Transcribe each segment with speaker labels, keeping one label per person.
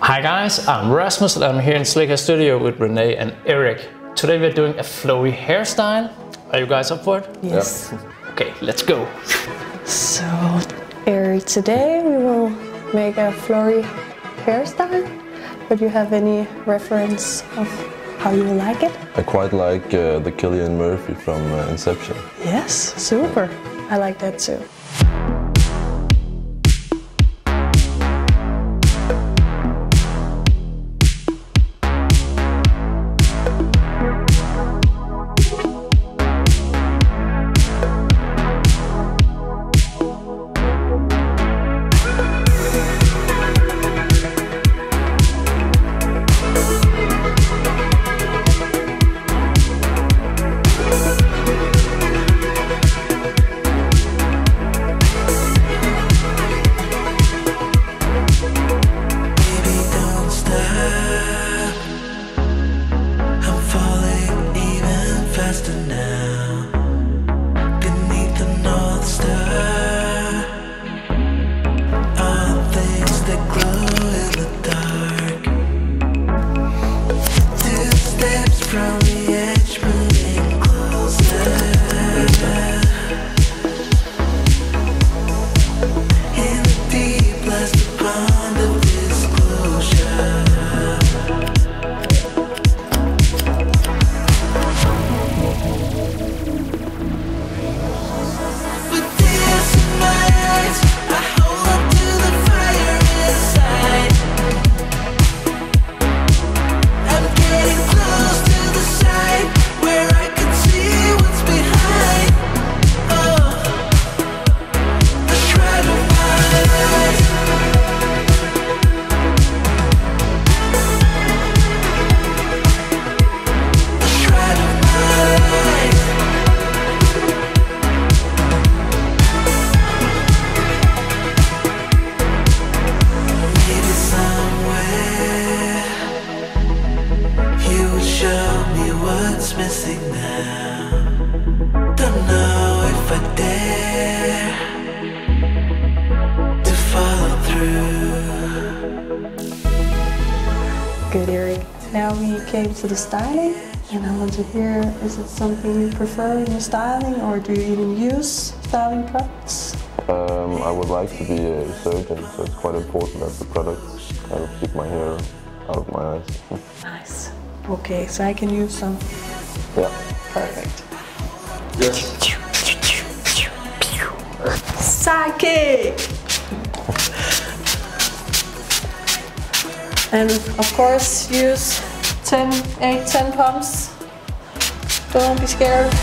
Speaker 1: Hi guys, I'm Rasmus and I'm here in Slikhaar studio with Reneé and Erik. Today we're doing a flowy hairstyle. Are you guys up for it?
Speaker 2: Yes.
Speaker 1: Yeah. Okay, let's go.
Speaker 2: So, Erik, today we will make a flowy hairstyle. But you have any reference of how you like it?
Speaker 3: I quite like the Cillian Murphy from Inception.
Speaker 2: Yes, super. I like that too. Good, Erik. Now we came to the styling, and I want to hear, is it something you prefer in your styling, or do you even use styling products?
Speaker 3: I would like to be a surgeon, so it's quite important that the products kind of keep my hair out of my eyes.
Speaker 2: Nice. Okay, so I can use some?
Speaker 3: Yeah.
Speaker 2: Perfect.
Speaker 3: Yes.
Speaker 2: Sidekick! And of course use 8-10 pumps. Don't be scared.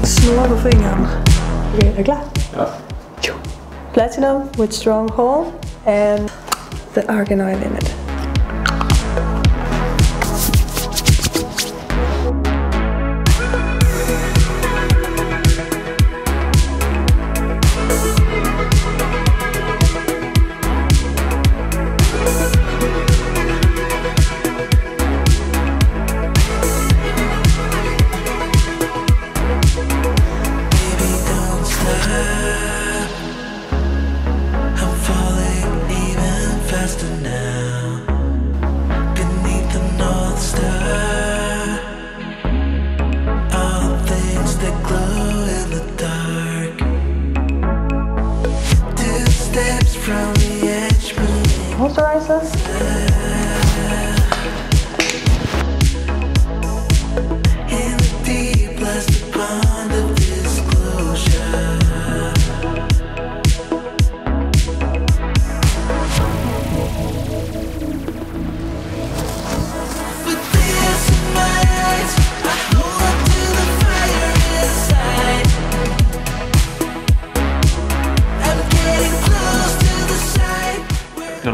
Speaker 2: Snor på fingeren. Okay, er du klar? Ja. Platinum with strong hold and the arganoid in it. Moisturizers.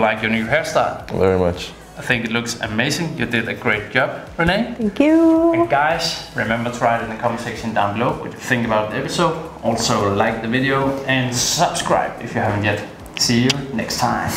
Speaker 1: like your new hairstyle?
Speaker 3: Very much.
Speaker 1: I think it looks amazing. You did a great job, Reneé.
Speaker 2: Thank you.
Speaker 1: And guys, remember to write in the comment section down below what you think about the episode. Also like the video and subscribe if you haven't yet. See you next time.